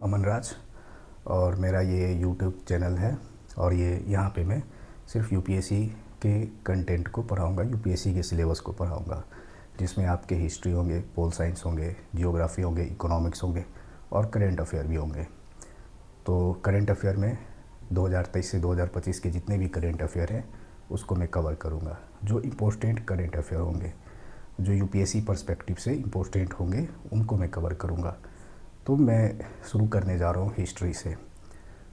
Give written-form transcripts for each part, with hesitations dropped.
अमन राज। और मेरा ये यूट्यूब चैनल है और ये यहाँ पे मैं सिर्फ यूपीएससी के कंटेंट को पढ़ाऊँगा, यूपीएससी के सिलेबस को पढ़ाऊँगा, जिसमें आपके हिस्ट्री होंगे, पोल साइंस होंगे, जियोग्राफी होंगे, इकोनॉमिक्स होंगे और करेंट अफेयर भी होंगे। तो करेंट अफेयर में 2023 से 2025 के जितने भी करेंट अफेयर हैं उसको मैं कवर करूँगा। जो इम्पोर्टेंट करेंट अफेयर होंगे, जो यूपीएससी पर्सपेक्टिव से इम्पोर्टेंट होंगे, उनको मैं कवर करूँगा। तो मैं शुरू करने जा रहा हूँ हिस्ट्री से।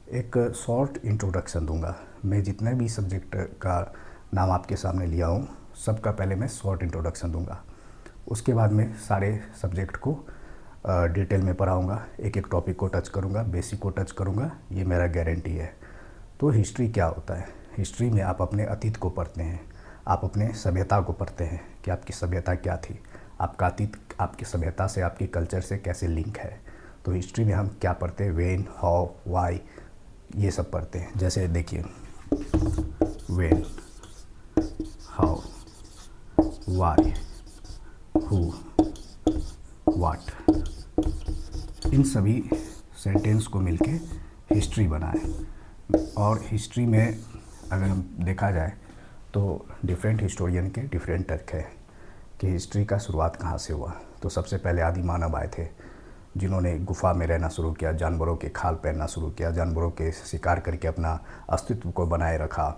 एक शॉर्ट इंट्रोडक्शन दूंगा। मैं जितने भी सब्जेक्ट का नाम आपके सामने लिया हूँ, सबका पहले मैं शॉर्ट इंट्रोडक्शन दूंगा। उसके बाद मैं सारे सब्जेक्ट को डिटेल में पढ़ाऊँगा, एक एक टॉपिक को टच करूँगा, बेसिक को टच करूँगा, ये मेरा गारंटी है। तो हिस्ट्री क्या होता है? हिस्ट्री में आप अपने अतीत को पढ़ते हैं, आप अपने सभ्यता को पढ़ते हैं कि आपकी सभ्यता क्या थी, आपका अतीत आपकी सभ्यता से, आपकी कल्चर से कैसे लिंक है। तो हिस्ट्री में हम क्या पढ़ते हैं? व्हेन, हाउ, व्हाई, ये सब पढ़ते हैं। जैसे देखिए, when, how, why, who, what, इन सभी सेंटेंस को मिलके हिस्ट्री बना है। और हिस्ट्री में अगर हम देखा जाए तो डिफरेंट हिस्टोरियन के डिफरेंट तर्क है कि हिस्ट्री का शुरुआत कहाँ से हुआ। तो सबसे पहले आदि मानव आए थे, जिन्होंने गुफा में रहना शुरू किया, जानवरों के खाल पहनना शुरू किया, जानवरों के शिकार करके अपना अस्तित्व को बनाए रखा।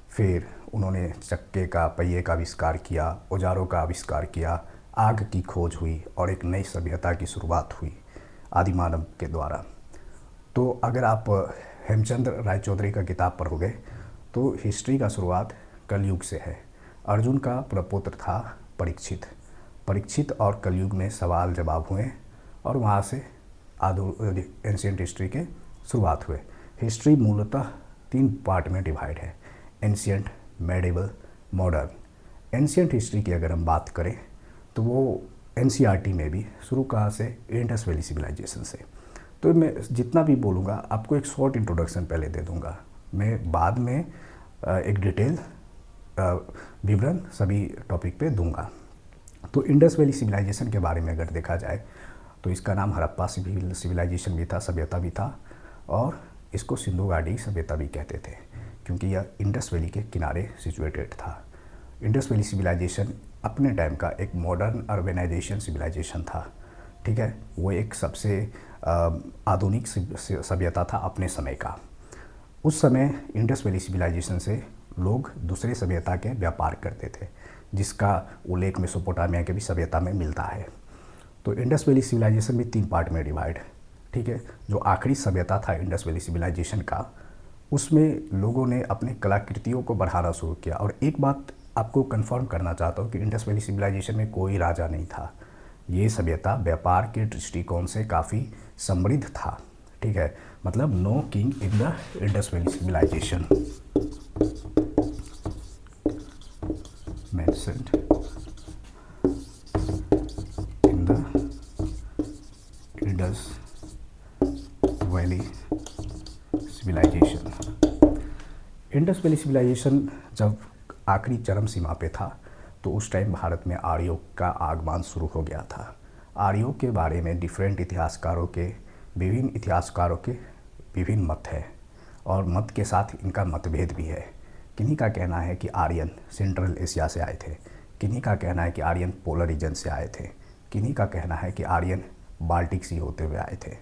फिर उन्होंने चक्के का, पहिए का आविष्कार किया, औजारों का आविष्कार किया, आग की खोज हुई और एक नई सभ्यता की शुरुआत हुई आदि मानव के द्वारा। तो अगर आप हेमचंद्र रायचौधरी का किताब पढ़ोगे तो हिस्ट्री का शुरुआत कलयुग से है। अर्जुन का प्रपुत्र था परीक्षित। परीक्षित और कलयुग में सवाल जवाब हुए और वहाँ से एंशिएंट हिस्ट्री के शुरुआत हुए। हिस्ट्री मूलतः 3 पार्ट में डिवाइड है: ancient, medieval, modern. Ancient history की अगर हम बात करें तो वो एनसीईआरटी में भी शुरू कहाँ से? इंडस वैली सिविलाइजेशन से। तो मैं जितना भी बोलूँगा आपको एक शॉर्ट इंट्रोडक्शन पहले दे दूँगा, मैं बाद में एक डिटेल विवरण सभी टॉपिक पे दूँगा। तो इंडस वैली सिविलाइजेशन के बारे में अगर देखा जाए तो इसका नाम हड़प्पा सिविलाइजेशन भी था, सभ्यता भी था, और इसको सिंधु घाटी सभ्यता भी कहते थे क्योंकि यह इंडस वैली के किनारे सिचुएटेड था। इंडस वैली सिविलाइजेशन अपने टाइम का एक मॉडर्न अर्बनाइजेशन सिविलाइजेशन था। ठीक है, वो एक सबसे आधुनिक सभ्यता था अपने समय का। उस समय इंडस वैली सिविलाइजेशन से लोग दूसरे सभ्यता के व्यापार करते थे, जिसका उल्लेख मेसोपोटामिया के भी सभ्यता में मिलता है। तो इंडस वैली सिविलाइजेशन भी 3 पार्ट में डिवाइड है। ठीक है, जो आखिरी सभ्यता था इंडस वैली सिविलाइजेशन का, उसमें लोगों ने अपने कलाकृतियों को बढ़ाना शुरू किया। और एक बात आपको कंफर्म करना चाहता हूँ कि इंडस वैली सिविलाइजेशन में कोई राजा नहीं था। ये सभ्यता व्यापार के दृष्टिकोण से काफ़ी समृद्ध था। ठीक है, मतलब no king in the Indus valley civilisation mentioned in the Indus valley civilisation. Indus valley civilisation जब आखिरी चरम सीमा पे था तो उस टाइम भारत में आर्यों का आगमन शुरू हो गया था। आर्यों के बारे में विभिन्न इतिहासकारों के विभिन्न मत हैं और मत के साथ इनका मतभेद भी है। किन्हीं का कहना है कि आर्यन सेंट्रल एशिया से आए थे, किन्हीं का कहना है कि आर्यन पोलर रीजन से आए थे, किन्हीं का कहना है कि आर्यन बाल्टिक सी होते हुए आए थे,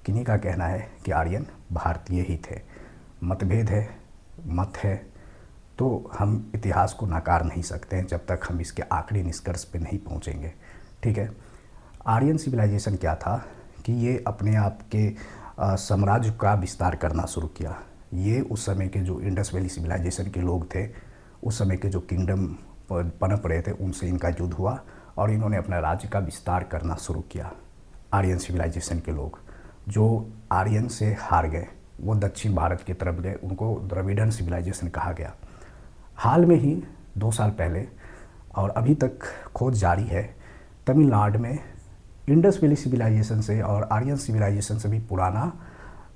किन्हीं का कहना है कि आर्यन भारतीय ही थे। मतभेद है, मत है, तो हम इतिहास को नकार नहीं सकते हैं जब तक हम इसके आखिरी निष्कर्ष पे नहीं पहुंचेंगे। ठीक है, आर्यन सिविलाइजेशन क्या था कि ये अपने आप के साम्राज्य का विस्तार करना शुरू किया। ये उस समय के जो इंडस वैली सिविलाइजेशन के लोग थे, उस समय के जो किंगडम पनप रहे थे, उनसे इनका युद्ध हुआ और इन्होंने अपना राज्य का विस्तार करना शुरू किया। आर्यन सिविलाइजेशन के लोग जो आर्यन से हार गए वो दक्षिण भारत की तरफ गए, उनको द्रविड़न सिविलाइजेशन कहा गया। हाल में ही 2 साल पहले और अभी तक खोज जारी है, तमिलनाडु में इंडस वैली सिविलाइजेशन से और आर्यन सिविलाइजेशन से भी पुराना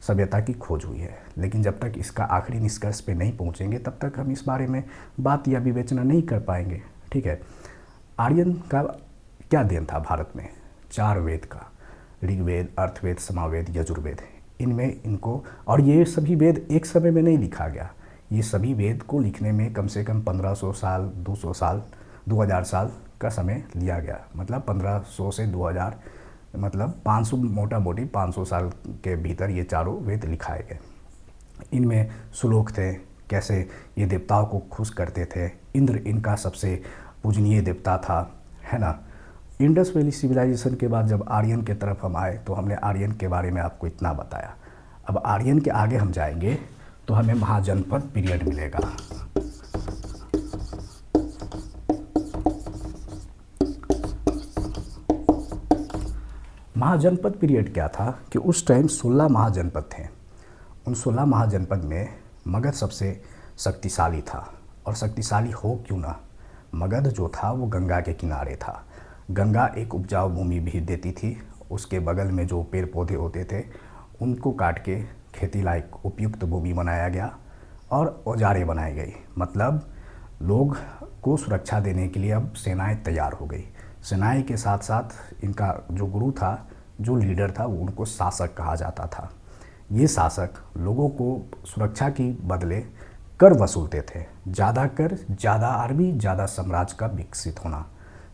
सभ्यता की खोज हुई है। लेकिन जब तक इसका आखिरी निष्कर्ष पे नहीं पहुंचेंगे तब तक हम इस बारे में बात या विवेचना नहीं कर पाएंगे। ठीक है, आर्यन का क्या देन था भारत में? 4 वेद का। ऋग्वेद, अर्थवेद, सामवेद, यजुर्वेद। इनमें इनको, और ये सभी वेद एक समय में नहीं लिखा गया, ये सभी वेद को लिखने में कम से कम 1500 साल, 200 साल, 2000 साल का समय लिया गया। मतलब 1500 से 2000, मतलब 500, मोटा मोटी 500 साल के भीतर ये चारों वेद लिखाए गए। इनमें श्लोक थे, कैसे ये देवताओं को खुश करते थे। इंद्र इनका सबसे पूजनीय देवता था, है ना। इंडस वैली सिविलाइजेशन के बाद जब आर्यन के तरफ हम आए तो हमने आर्यन के बारे में आपको इतना बताया। अब आर्यन के आगे हम जाएंगे तो हमें महाजनपद पीरियड मिलेगा। महाजनपद पीरियड क्या था कि उस टाइम 16 महाजनपद थे। उन 16 महाजनपद में मगध सबसे शक्तिशाली था। और शक्तिशाली हो क्यों ना, मगध जो था वो गंगा के किनारे था। गंगा एक उपजाऊ भूमि भी देती थी। उसके बगल में जो पेड़ पौधे होते थे उनको काट के खेती लायक उपयुक्त भूमि बनाया गया और औजारें बनाई गई। मतलब लोग को सुरक्षा देने के लिए अब सेनाएं तैयार हो गई। सेनाएं के साथ साथ इनका जो गुरु था, जो लीडर था, वो उनको शासक कहा जाता था। ये शासक लोगों को सुरक्षा की बदले कर वसूलते थे। ज़्यादा कर, ज़्यादा आर्मी, ज़्यादा साम्राज्य का विकसित होना।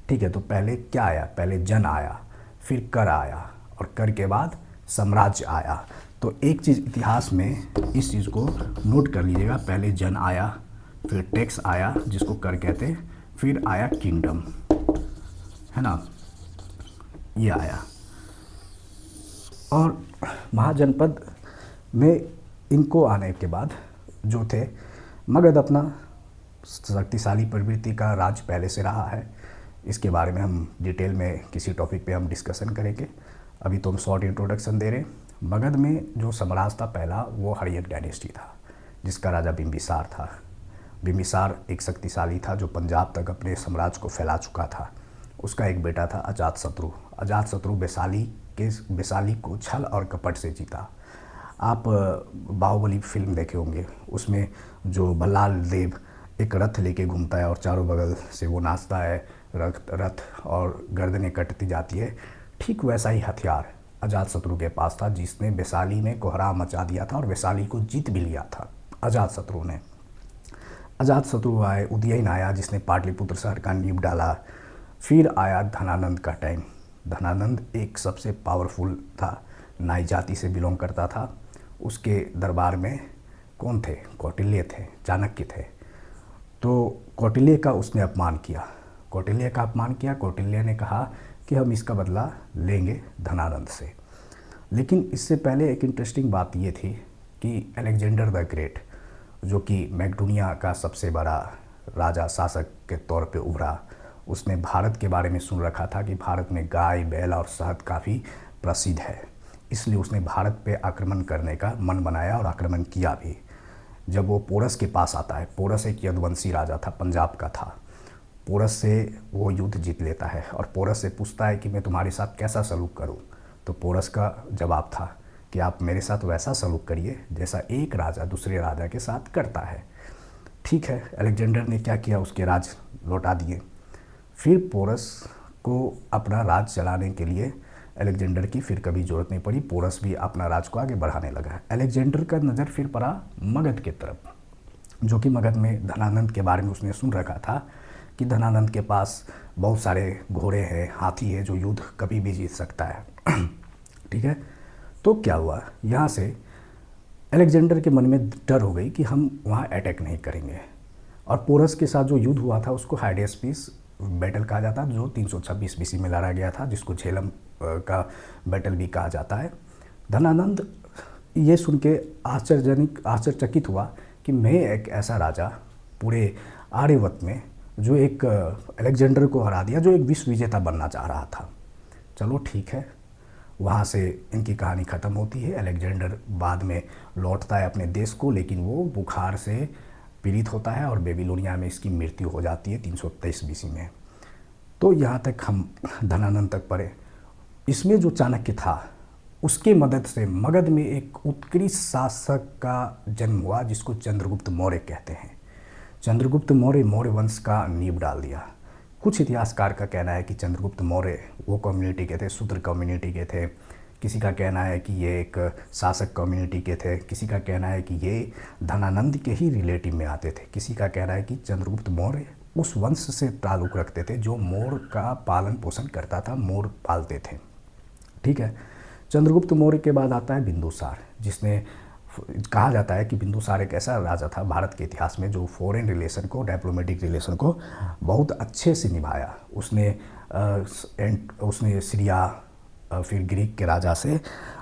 ठीक है, तो पहले क्या आया, पहले जन आया, फिर कर आया, और कर के बाद साम्राज्य आया। तो एक चीज़ इतिहास में इस चीज़ को नोट कर लीजिएगा, पहले जन आया, फिर टैक्स आया जिसको कर कहते हैं, फिर आया किंगडम, है ना, ये आया। और महाजनपद में इनको आने के बाद जो थे, मगध अपना शक्तिशाली प्रवृत्ति का राज्य पहले से रहा है। इसके बारे में हम डिटेल में किसी टॉपिक पे हम डिस्कशन करेंगे। अभी तो हम शॉर्ट इंट्रोडक्शन दे रहे हैं। मगध में जो साम्राज्य था पहला, वो हर्यक डायनेस्टी था, जिसका राजा बिंबिसार था। बिंबिसार एक शक्तिशाली था जो पंजाब तक अपने साम्राज्य को फैला चुका था। उसका एक बेटा था अजातशत्रु। अजातशत्रु वैशाली को छल और कपट से जीता। आप बाहुबली फिल्म देखे होंगे, उसमें जो भल्लाल देव एक रथ लेके घूमता है और चारों बगल से वो नाचता है, रथ और गर्दनें कटती जाती है। ठीक वैसा ही हथियार अजातशत्रु के पास था, जिसने वैशाली में कोहराम मचा दिया था और वैशाली को जीत भी लिया था अजातशत्रु ने। अजातशत्रु आए, उदयन आया जिसने पाटलिपुत्र शहर का नींव डाला। फिर आया धनानंद का टाइम। धनानंद एक सबसे पावरफुल था, नाई जाति से बिलोंग करता था। उसके दरबार में कौन थे, कौटिल्य थे, चाणक्य थे। तो कौटिल्य का उसने अपमान किया। कौटिल्य ने कहा कि हम इसका बदला लेंगे धनानंद से। लेकिन इससे पहले एक इंटरेस्टिंग बात ये थी कि अलेक्जेंडर द ग्रेट, जो कि मैकेडोनिया का सबसे बड़ा राजा शासक के तौर पे उभरा, उसने भारत के बारे में सुन रखा था कि भारत में गाय, बैल और शहद काफ़ी प्रसिद्ध है। इसलिए उसने भारत पे आक्रमण करने का मन बनाया और आक्रमण किया भी। जब वो पोरस के पास आता है, पोरस एक यदुवंशी राजा था, पंजाब का था। पोरस से वो युद्ध जीत लेता है और पोरस से पूछता है कि मैं तुम्हारे साथ कैसा सलूक करूं। तो पोरस का जवाब था कि आप मेरे साथ वैसा सलूक करिए जैसा एक राजा दूसरे राजा के साथ करता है। ठीक है, अलेक्जेंडर ने क्या किया, उसके राज लौटा दिए। फिर पोरस को अपना राज चलाने के लिए अलेक्जेंडर की फिर कभी ज़रूरत नहीं पड़ी। पोरस भी अपना राज को आगे बढ़ाने लगा। अलेक्जेंडर का नज़र फिर पड़ा मगध के तरफ, जो कि मगध में धनानंद के बारे में उसने सुन रखा था कि धनानंद के पास बहुत सारे घोड़े हैं, हाथी है, जो युद्ध कभी भी जीत सकता है। ठीक है, तो क्या हुआ, यहाँ से अलेक्जेंडर के मन में डर हो गई कि हम वहाँ अटैक नहीं करेंगे। और पोरस के साथ जो युद्ध हुआ था उसको हाइडेस्पिस बैटल कहा जाता है, जो 326 बीसी में लड़ा गया था, जिसको झेलम का बैटल भी कहा जाता है। धनानंद ये सुन के आश्चर्यचकित हुआ कि मैं एक ऐसा राजा पूरे आर्यवत में जो एक अलेक्जेंडर को हरा दिया, जो एक विश्व विजेता बनना चाह रहा था। चलो ठीक है, वहाँ से इनकी कहानी ख़त्म होती है। अलेक्जेंडर बाद में लौटता है अपने देश को, लेकिन वो बुखार से पीड़ित होता है और बेबीलोनिया में इसकी मृत्यु हो जाती है 323 बीसी में। तो यहाँ तक हम धनानंद तक पढ़े। इसमें जो चाणक्य था उसके मदद से मगध में एक उत्कृष्ट शासक का जन्म हुआ, जिसको चंद्रगुप्त मौर्य कहते हैं। चंद्रगुप्त मौर्य मौर्य वंश का नींव डाल दिया। कुछ इतिहासकार का कहना है कि चंद्रगुप्त मौर्य वो कम्युनिटी के थे, शूद्र कम्युनिटी के थे, किसी का कहना है कि ये एक शासक कम्युनिटी के थे, किसी का कहना है कि ये धनानंद के ही रिलेटिव में आते थे, किसी का कहना है कि चंद्रगुप्त मौर्य उस वंश से ताल्लुक़ रखते थे जो मोर का पालन पोषण करता था, मोर पालते थे। ठीक है। चंद्रगुप्त मौर्य के बाद आता है बिंदुसार, जिसने कहा जाता है कि बिंदुसार एक ऐसा राजा था भारत के इतिहास में जो फॉरेन रिलेशन को, डिप्लोमेटिक रिलेशन को बहुत अच्छे से निभाया। उसने सीरिया फिर ग्रीक के राजा से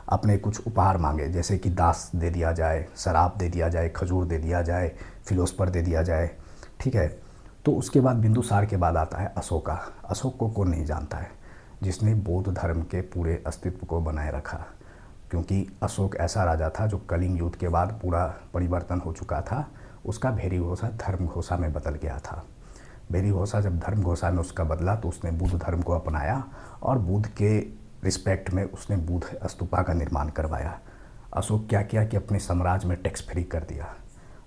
अपने कुछ उपहार मांगे, जैसे कि दास दे दिया जाए, शराब दे दिया जाए, खजूर दे दिया जाए, फिलोस्पर दे दिया जाए। ठीक है। तो उसके बाद बिंदुसार के बाद आता है अशोका। अशोक को कौन नहीं जानता है, जिसने बौद्ध धर्म के पूरे अस्तित्व को बनाए रखा, क्योंकि अशोक ऐसा राजा था जो कलिंग युद्ध के बाद पूरा परिवर्तन हो चुका था। उसका भेरी घोषा धर्म घोषा में बदल गया था। भेरी घोषा जब धर्म घोषा में उसका बदला तो उसने बुद्ध धर्म को अपनाया और बुद्ध के रिस्पेक्ट में उसने बुद्ध स्तूपा का निर्माण करवाया। अशोक क्या किया कि अपने साम्राज्य में टैक्स फ्री कर दिया,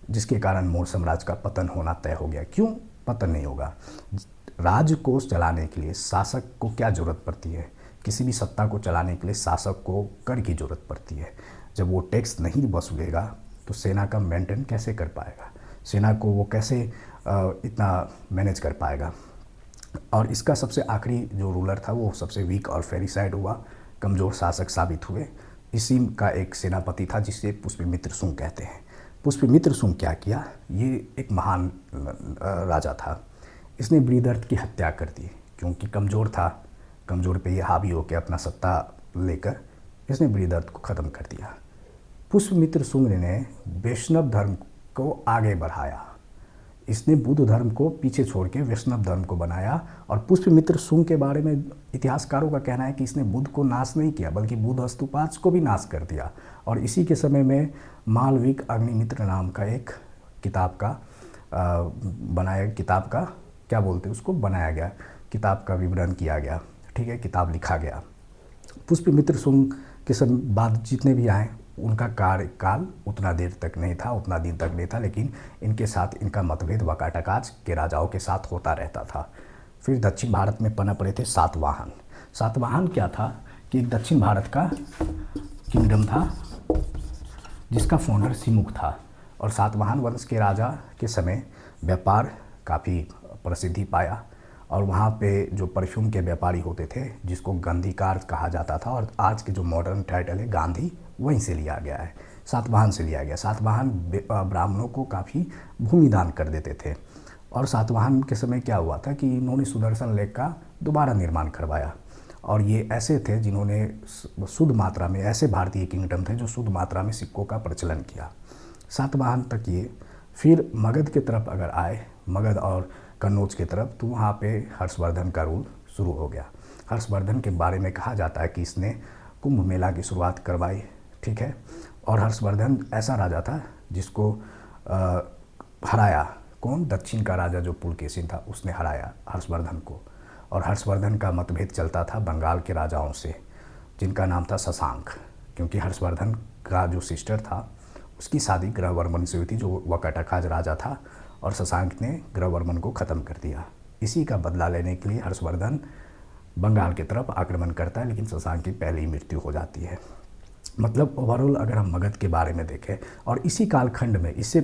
जिसके कारण मौर्य साम्राज्य का पतन होना तय हो गया। क्यों पतन नहीं होगा? राज्य को चलाने के लिए शासक को क्या ज़रूरत पड़ती है? किसी भी सत्ता को चलाने के लिए शासक को कर की ज़रूरत पड़ती है। जब वो टैक्स नहीं वसूलेगा तो सेना का मेंटेन कैसे कर पाएगा, सेना को वो कैसे इतना मैनेज कर पाएगा। और इसका सबसे आखिरी जो रूलर था वो सबसे वीक और फेरिसाइड हुआ, कमज़ोर शासक साबित हुए। इसी का एक सेनापति था जिसे पुष्यमित्र शुंग कहते हैं। पुष्यमित्र शुंग क्या किया? ये एक महान राजा था। इसने बृहदर्थ की हत्या कर दी, क्योंकि कमज़ोर था, कमज़ोर पे ये हावी होकर अपना सत्ता लेकर इसने बृहदर्थ को ख़त्म कर दिया। पुष्यमित्र शुंग ने वैष्णव धर्म को आगे बढ़ाया। इसने बुद्ध धर्म को पीछे छोड़ के वैष्णव धर्म को बनाया। और पुष्यमित्र शुंग के बारे में इतिहासकारों का कहना है कि इसने बुद्ध को नाश नहीं किया, बल्कि बुद्ध स्तूपाच को भी नाश कर दिया। और इसी के समय में मालविक अग्निमित्र नाम का एक किताब का क्या बोलते हैं उसको, बनाया गया, किताब का विवरण किया गया। ठीक है, किताब लिखा गया। पुष्यमित्र शुंग के बाद जितने भी आए उनका कार्यकाल उतना देर तक नहीं था, उतना दिन तक नहीं था, लेकिन इनके साथ इनका मतभेद वाकाटकाच के राजाओं के साथ होता रहता था। फिर दक्षिण भारत में पनप रहे थे सातवाहन। सातवाहन क्या था कि एक दक्षिण भारत का किंगडम था जिसका फाउंडर सिमुक था। और सातवाहन वंश के राजा के समय व्यापार काफ़ी प्रसिद्धि पाया। और वहाँ पे जो परफ्यूम के व्यापारी होते थे, जिसको गंधीकार कहा जाता था, और आज के जो मॉडर्न टाइटल है गांधी, वहीं से लिया गया है, सातवाहन से लिया गया। सातवाहन ब्राह्मणों को काफ़ी भूमि दान कर देते थे। और सातवाहन के समय क्या हुआ था कि इन्होंने सुदर्शन लेक का दोबारा निर्माण करवाया। और ये ऐसे थे जिन्होंने शुद्ध मात्रा में, ऐसे भारतीय किंगडम थे जो शुद्ध मात्रा में सिक्कों का प्रचलन किया। सातवाहन तक ये। फिर मगध के तरफ अगर आए, मगध और कन्नौज की तरफ, तो वहाँ पे हर्षवर्धन का रूल शुरू हो गया। हर्षवर्धन के बारे में कहा जाता है कि इसने कुंभ मेला की शुरुआत करवाई। ठीक है। और हर्षवर्धन ऐसा राजा था जिसको हराया। कौन? दक्षिण का राजा जो पुलकेशिन था, उसने हराया हर्षवर्धन को। और हर्षवर्धन का मतभेद चलता था बंगाल के राजाओं से, जिनका नाम था शशांक, क्योंकि हर्षवर्धन का जो सिस्टर था उसकी शादी ग्रहवर्मन से हुई थी, जो वाकाटकाच राजा था। और शशांक ने ग्रहवर्मन को ख़त्म कर दिया। इसी का बदला लेने के लिए हर्षवर्धन बंगाल की तरफ आक्रमण करता है, लेकिन शशांक की पहले ही मृत्यु हो जाती है। मतलब ओवरऑल अगर हम मगध के बारे में देखें, और इसी कालखंड में इससे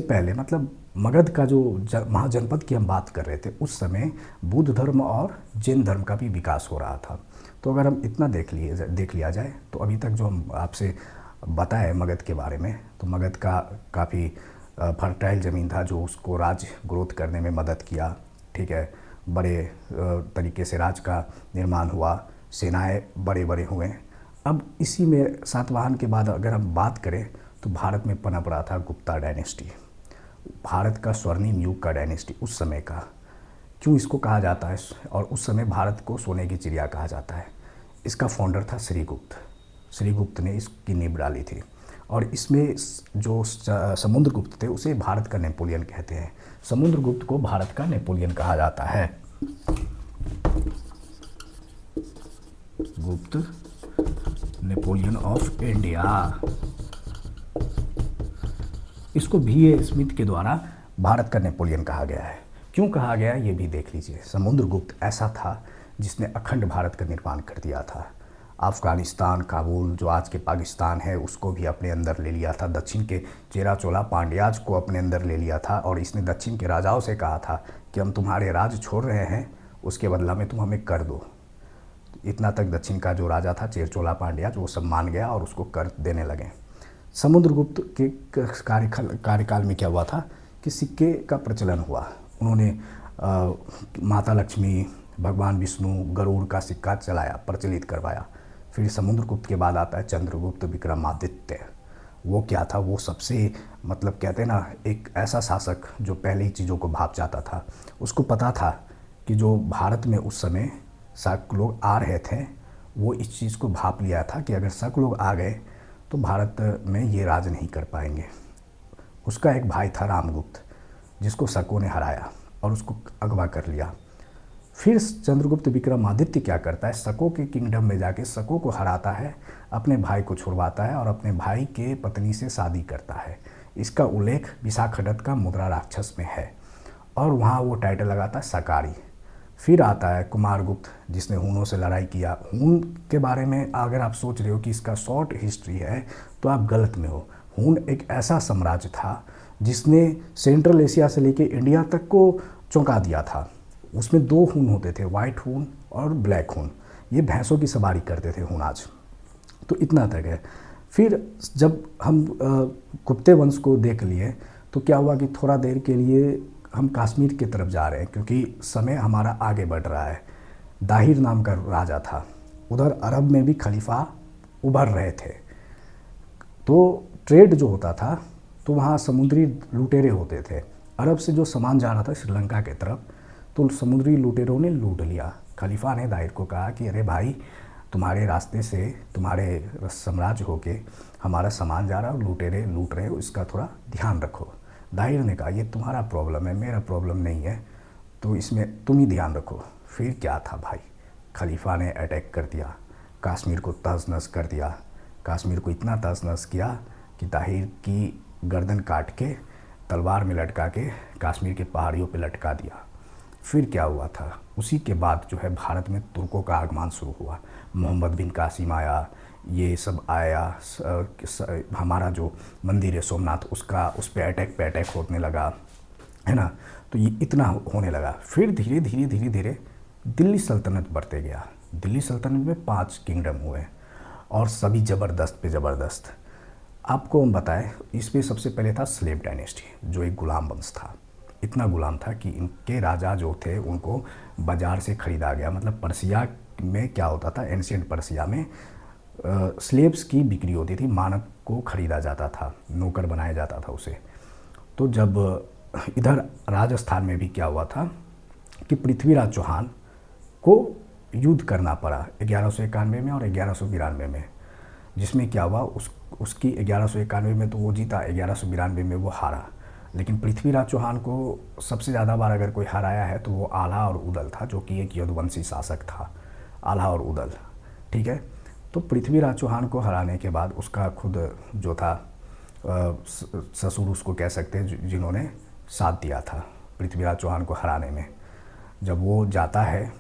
पहले मतलब मगध का जो महाजनपद की हम बात कर रहे थे, उस समय बुद्ध धर्म और जैन धर्म का भी विकास हो रहा था। तो अगर हम इतना देख लिया जाए तो अभी तक जो हम आपसे बताए मगध के बारे में, तो मगध का काफ़ी फर्टाइल ज़मीन था जो उसको राज्य ग्रोथ करने में मदद किया। ठीक है। बड़े तरीके से राज्य का निर्माण हुआ, सेनाएं बड़े हुए। अब इसी में सातवाहन के बाद अगर हम बात करें तो भारत में पनप रहा था गुप्ता डायनेस्टी, भारत का स्वर्णिम युग का डायनेस्टी उस समय का। क्यों इसको कहा जाता है, और उस समय भारत को सोने की चिड़िया कहा जाता है? इसका फाउंडर था श्रीगुप्त। श्रीगुप्त ने इसकी नींव डाली थी। और इसमें जो समुद्रगुप्त थे उसे भारत का नेपोलियन कहते हैं। समुद्रगुप्त को भारत का नेपोलियन कहा जाता है। गुप्त, नेपोलियन ऑफ इंडिया। इसको B.A. स्मिथ के द्वारा भारत का नेपोलियन कहा गया है। क्यों कहा गया ये भी देख लीजिए। समुद्रगुप्त ऐसा था जिसने अखंड भारत का निर्माण कर दिया था। अफ़गानिस्तान, काबुल जो आज के पाकिस्तान है उसको भी अपने अंदर ले लिया था। दक्षिण के चेरा चोला पांड्याज को अपने अंदर ले लिया था और इसने दक्षिण के राजाओं से कहा था कि हम तुम्हारे राज छोड़ रहे हैं, उसके बदला में तुम हमें कर दो। इतना तक दक्षिण का जो राजा था चेर चोला पांड्याज वो सब मान गया और उसको कर देने लगे। समुद्रगुप्त के कार्यकाल में क्या हुआ था कि सिक्के का प्रचलन हुआ। उन्होंने माता लक्ष्मी, भगवान विष्णु, गरुड़ का सिक्का चलाया, प्रचलित करवाया। फिर समुद्रगुप्त के बाद आता है चंद्रगुप्त विक्रमादित्य। वो क्या था, वो सबसे मतलब कहते हैं ना एक ऐसा शासक जो पहले ही चीज़ों को भाप जाता था। उसको पता था कि जो भारत में उस समय शक लोग आ रहे थे, वो इस चीज़ को भाप लिया था कि अगर शक लोग आ गए तो भारत में ये राज नहीं कर पाएंगे। उसका एक भाई था रामगुप्त, जिसको शकों ने हराया और उसको अगवा कर लिया। फिर चंद्रगुप्त विक्रमादित्य क्या करता है, शकों के किंगडम में जाके शकों को हराता है, अपने भाई को छुड़वाता है और अपने भाई के पत्नी से शादी करता है। इसका उल्लेख विशाखदत्त का मुद्रा राक्षस में है और वहाँ वो टाइटल लगाता है शकारी। फिर आता है कुमारगुप्त, जिसने हूनों से लड़ाई किया। हून के बारे में अगर आप सोच रहे हो कि इसका शॉर्ट हिस्ट्री है तो आप गलत में हो। हून एक ऐसा साम्राज्य था जिसने सेंट्रल एशिया से लेके इंडिया तक को चौंका दिया था। उसमें दो हून होते थे, वाइट हून और ब्लैक हून। ये भैंसों की सवारी करते थे हून आज। तो इतना तक है। फिर जब हम गुप्ते वंश को देख लिए तो क्या हुआ कि थोड़ा देर के लिए हम कश्मीर की तरफ जा रहे हैं क्योंकि समय हमारा आगे बढ़ रहा है। दाहिर नाम का राजा था, उधर अरब में भी खलीफा उभर रहे थे। तो ट्रेड जो होता था तो वहाँ समुद्री लुटेरे होते थे। अरब से जो सामान जा रहा था श्रीलंका के तरफ, तो समुद्री लुटेरों ने लूट लिया। खलीफा ने दाहिर को कहा कि अरे भाई, तुम्हारे रास्ते से, तुम्हारे साम्राज्य होके हमारा सामान जा रहा है और लुटेरे लूट रहे हो, इसका थोड़ा ध्यान रखो। दाहिर ने कहा ये तुम्हारा प्रॉब्लम है, मेरा प्रॉब्लम नहीं है, तो इसमें तुम ही ध्यान रखो। फिर क्या था भाई, खलीफा ने अटैक कर दिया, कश्मीर को तहस नहस कर दिया। कश्मीर को इतना तहस नहस किया कि दाहिर की गर्दन काट के तलवार में लटका के कश्मीर के पहाड़ियों पे लटका दिया। फिर क्या हुआ था, उसी के बाद जो है भारत में तुर्कों का आगमन शुरू हुआ। मोहम्मद बिन कासिम आया, ये सब आया। हमारा जो मंदिर है सोमनाथ, उसका उस पर अटैक पे अटैक होने लगा, है ना। तो ये इतना होने लगा। फिर धीरे धीरे धीरे धीरे दिल्ली सल्तनत बढ़ते गया। दिल्ली सल्तनत में 5 किंगडम हुए और सभी ज़बरदस्त पे ज़बरदस्त। आपको हम बताएं, इसमें सबसे पहले था स्लेव डायनेस्टी, जो एक गुलाम वंश था। इतना गुलाम था कि इनके राजा जो थे उनको बाज़ार से ख़रीदा गया। मतलब पर्सिया में क्या होता था, एंशिएंट पर्सिया में स्लेव्स की बिक्री होती थी, मानव को ख़रीदा जाता था, नौकर बनाया जाता था उसे। तो जब इधर राजस्थान में भी क्या हुआ था कि पृथ्वीराज चौहान को युद्ध करना पड़ा 1191 में और 1192 में, जिसमें क्या हुआ उसकी 1191 में तो वो जीता, 1192 में वो हारा। लेकिन पृथ्वीराज चौहान को सबसे ज़्यादा बार अगर कोई हराया है तो वो आल्हा और उदल था, जो कि एक यदुवंशी शासक था, आल्हा और उदल। ठीक है। तो पृथ्वीराज चौहान को हराने के बाद उसका खुद जो था ससुर उसको कह सकते हैं, जिन्होंने साथ दिया था पृथ्वीराज चौहान को हराने में, जब वो जाता है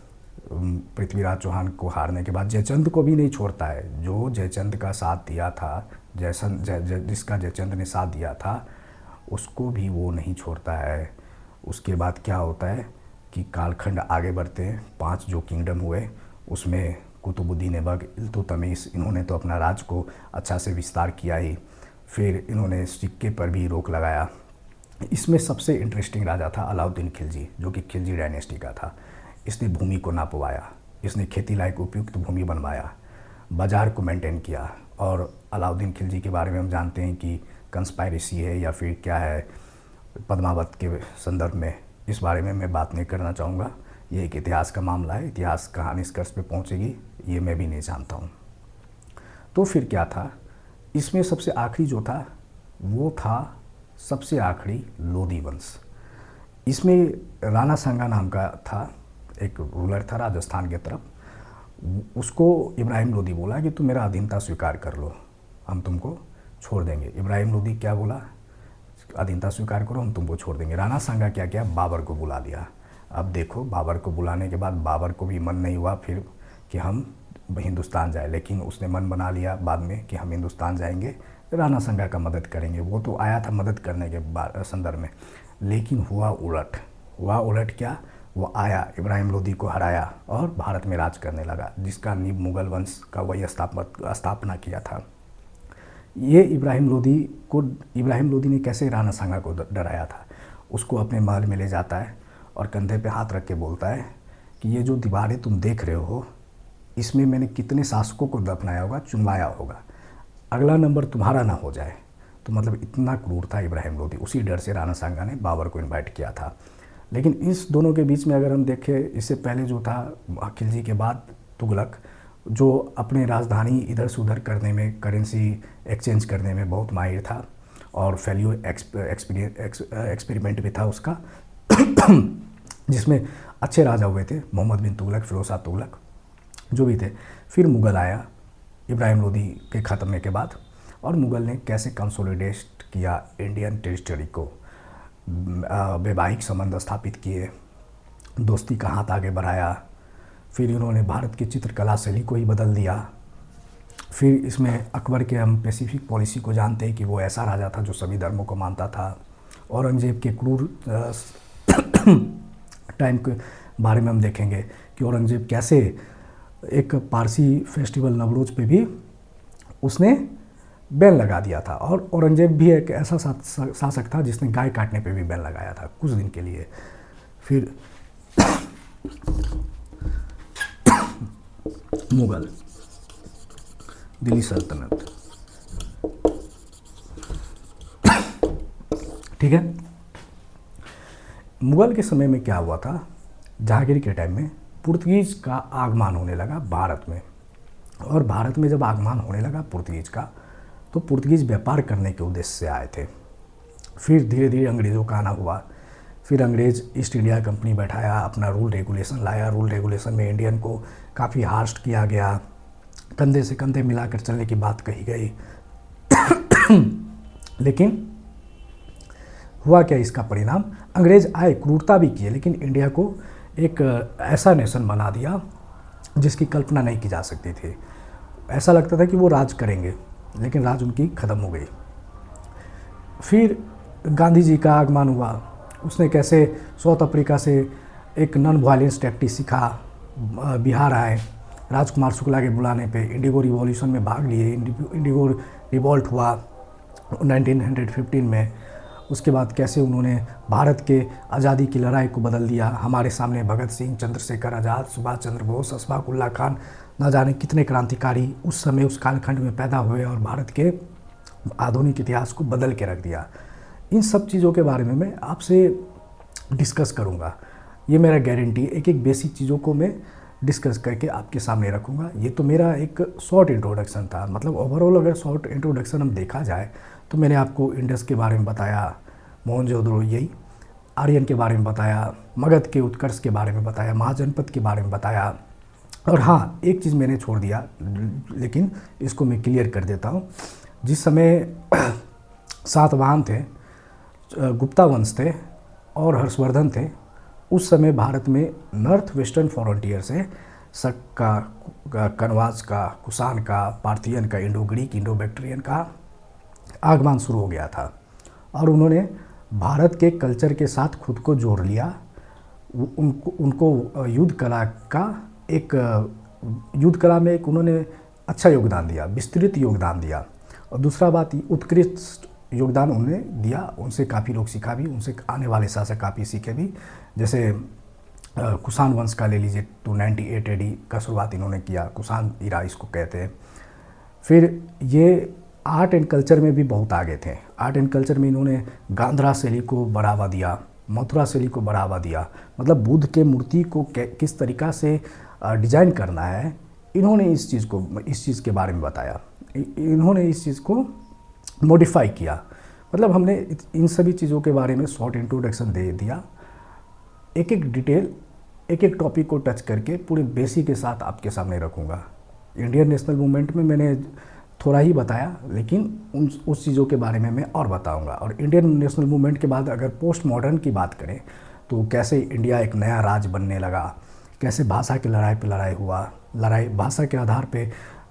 पृथ्वीराज चौहान को हारने के बाद जयचंद को भी नहीं छोड़ता है। जो जयचंद का साथ दिया था, जिसका जयचंद ने साथ दिया था, उसको भी वो नहीं छोड़ता है। उसके बाद क्या होता है कि कालखंड आगे बढ़ते हैं। 5 जो किंगडम हुए उसमें कुतुबुद्दीन ऐबक, इल्तुतमिश, इन्होंने तो अपना राज को अच्छा से विस्तार किया ही। फिर इन्होंने सिक्के पर भी रोक लगाया। इसमें सबसे इंटरेस्टिंग राजा था अलाउद्दीन खिलजी, जो कि खिलजी डायनेस्टी का था। इसने भूमि को नापवाया, इसने खेती लायक उपयुक्त भूमि बनवाया, बाज़ार को मेंटेन किया। और अलाउद्दीन खिलजी के बारे में हम जानते हैं कि कंस्पायरेसी है या फिर क्या है, पद्मावत के संदर्भ में, इस बारे में मैं बात नहीं करना चाहूँगा। ये एक इतिहास का मामला है, इतिहास कहाँ निष्कर्ष पे पहुँचेगी ये मैं भी नहीं जानता हूँ। तो फिर क्या था, इसमें सबसे आखिरी जो था वो था सबसे आखिरी लोधी वंश। इसमें राणा सांगा नाम का था, एक रूलर था राजस्थान के तरफ। उसको इब्राहिम लोधी बोला कि तुम मेरा अधीनता स्वीकार कर लो, हम तुमको छोड़ देंगे। इब्राहिम लोधी क्या बोला, अधीनता स्वीकार करो, हम तुमको छोड़ देंगे। राणा सांगा क्या किया, बाबर को बुला लिया। अब देखो, बाबर को बुलाने के बाद बाबर को भी मन नहीं हुआ फिर कि हम हिंदुस्तान जाए, लेकिन उसने मन बना लिया बाद में कि हम हिंदुस्तान जाएंगे, राणा संगा का मदद करेंगे। वो तो आया था मदद करने के संदर्भ में, लेकिन हुआ उलट क्या, वो आया, इब्राहिम लोदी को हराया और भारत में राज करने लगा, जिसका नींव मुगल वंश का वही स्थापना किया था। ये इब्राहिम लोदी ने कैसे राणा सांगा को डराया था। उसको अपने महल में ले जाता है और कंधे पे हाथ रख के बोलता है कि ये जो दीवारें तुम देख रहे हो, इसमें मैंने कितने शासकों को दफनाया होगा, चुनवाया होगा, अगला नंबर तुम्हारा ना हो जाए। तो मतलब इतना क्रूर था इब्राहिम लोदी। उसी डर से राणा सांगा ने बाबर को इन्वाइट किया था। लेकिन इस दोनों के बीच में अगर हम देखें, इससे पहले जो था खिलजी के बाद तुगलक, जो अपने राजधानी इधर से उधर करने में, करेंसी एक्सचेंज करने में बहुत माहिर था और फेल्यूर एक्सपेरिमेंट भी था उसका जिसमें अच्छे राजा हुए थे, मोहम्मद बिन तुगलक, फिरोज शाह तुगलक जो भी थे। फिर मुग़ल आया इब्राहिम लोदी के ख़त्म के बाद, और मुग़ल ने कैसे कंसोलिडेट किया इंडियन टेरिटरी को, वैवाहिक संबंध स्थापित किए, दोस्ती का हाथ आगे बढ़ाया। फिर इन्होंने भारत की चित्रकला शैली को ही बदल दिया। फिर इसमें अकबर के हम पैसिफिक पॉलिसी को जानते हैं कि वो ऐसा राजा था जो सभी धर्मों को मानता था। औरंगज़ेब के क्रूर टाइम के बारे में हम देखेंगे कि औरंगज़ेब कैसे एक पारसी फेस्टिवल नवरोज पे भी उसने बैन लगा दिया था। और औरंगज़ेब भी एक ऐसा शासक था जिसने गाय काटने पे भी बैन लगाया था कुछ दिन के लिए। फिर मुग़ल, दिल्ली सल्तनत, ठीक है। मुग़ल के समय में क्या हुआ था, जहांगीर के टाइम में पुर्तगीज़ का आगमन होने लगा भारत में। और भारत में जब आगमन होने लगा पुर्तगीज़ का, तो पुर्तगीज़ व्यापार करने के उद्देश्य से आए थे। फिर धीरे धीरे अंग्रेज़ों का आना हुआ। फिर अंग्रेज़ ईस्ट इंडिया कंपनी बैठाया, अपना रूल रेगुलेशन लाया। रूल रेगुलेशन में इंडियन को काफ़ी हार्श किया गया, कंधे से कंधे मिलाकर चलने की बात कही गई लेकिन हुआ क्या, इसका परिणाम, अंग्रेज़ आए, क्रूरता भी किए, लेकिन इंडिया को एक ऐसा नेशन बना दिया जिसकी कल्पना नहीं की जा सकती थी। ऐसा लगता था कि वो राज करेंगे, लेकिन राज उनकी ख़त्म हो गई। फिर गांधी जी का आगमन हुआ। उसने कैसे साउथ अफ्रीका से एक नॉन वायलेंस टैक्टिक सीखा, बिहार आए, राजकुमार शुक्ला के बुलाने पे इंडिगो रिवॉल्यूशन में भाग लिए। इंडिगो रिवॉल्ट हुआ 1915 में। उसके बाद कैसे उन्होंने भारत के आज़ादी की लड़ाई को बदल दिया। हमारे सामने भगत सिंह, चंद्रशेखर आज़ाद, सुभाष चंद्र बोस, अशफाक उल्लाह खान, न जाने कितने क्रांतिकारी उस समय उस कालखंड में पैदा हुए और भारत के आधुनिक इतिहास को बदल के रख दिया। इन सब चीज़ों के बारे में मैं आपसे डिस्कस करूँगा। ये मेरा गारंटी, एक एक बेसिक चीज़ों को मैं डिस्कस करके आपके सामने रखूँगा। ये तो मेरा एक शॉर्ट इंट्रोडक्शन था। मतलब ओवरऑल अगर शॉर्ट इंट्रोडक्शन हम देखा जाए तो मैंने आपको इंडस के बारे में बताया, मोहनजोदड़ो यही, आर्यन के बारे में बताया, मगध के उत्कर्ष के बारे में बताया, महाजनपद के बारे में बताया। और हाँ, एक चीज़ मैंने छोड़ दिया, लेकिन इसको मैं क्लियर कर देता हूँ। जिस समय सातवाहन थे, गुप्ता वंश थे और हर्षवर्धन थे, उस समय भारत में नॉर्थ वेस्टर्न फ्रंटियर से शक का, कनवाज का, कुषाण का, पार्थियन का, इंडो ग्रीक, इंडो बैक्ट्रियन का आगमन शुरू हो गया था। और उन्होंने भारत के कल्चर के साथ खुद को जोड़ लिया। उनको युद्ध कला में एक उन्होंने अच्छा योगदान दिया, विस्तृत योगदान दिया। और दूसरा बात, उत्कृष्ट योगदान उन्होंने दिया। उनसे काफ़ी लोग सीखा भी, उनसे आने वाले शासक काफ़ी सीखे भी। जैसे कुषाण वंश का ले लीजिए, 298 AD का शुरुआत इन्होंने किया, कुषाण इरा इसको कहते हैं। फिर ये आर्ट एंड कल्चर में भी बहुत आगे थे। आर्ट एंड कल्चर में इन्होंने गांधारा शैली को बढ़ावा दिया, मथुरा शैली को बढ़ावा दिया। मतलब बुद्ध के मूर्ति को किस तरीक़ा से डिज़ाइन करना है, इन्होंने इस चीज़ के बारे में बताया। इन्होंने इस चीज़ को मॉडिफाई किया। मतलब हमने इन सभी चीज़ों के बारे में शॉर्ट इंट्रोडक्शन दे दिया। एक एक डिटेल, एक एक टॉपिक को टच करके पूरे बेसिक के साथ आपके सामने रखूँगा। इंडियन नेशनल मूवमेंट में मैंने थोड़ा ही बताया, लेकिन उस चीज़ों के बारे में मैं और बताऊंगा। और इंडियन नेशनल मूवमेंट के बाद अगर पोस्ट मॉडर्न की बात करें तो कैसे इंडिया एक नया राज्य बनने लगा, कैसे भाषा की लड़ाई पे लड़ाई हुआ, लड़ाई, भाषा के आधार पे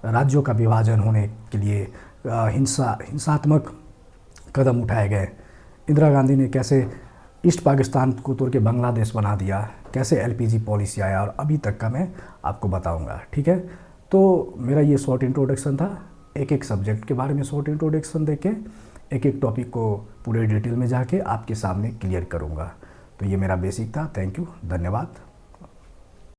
राज्यों का विभाजन होने के लिए हिंसात्मक कदम उठाए गए। इंदिरा गांधी ने कैसे ईस्ट पाकिस्तान को तोड़ के बांग्लादेश बना दिया, कैसे एलपीजी पॉलिसी आया, और अभी तक का मैं आपको बताऊंगा। ठीक है, तो मेरा ये शॉर्ट इंट्रोडक्शन था। एक एक सब्जेक्ट के बारे में शॉर्ट इंट्रोडक्शन देके एक एक टॉपिक को पूरे डिटेल में जाके आपके सामने क्लियर करूंगा। तो ये मेरा बेसिक था। थैंक यू, धन्यवाद।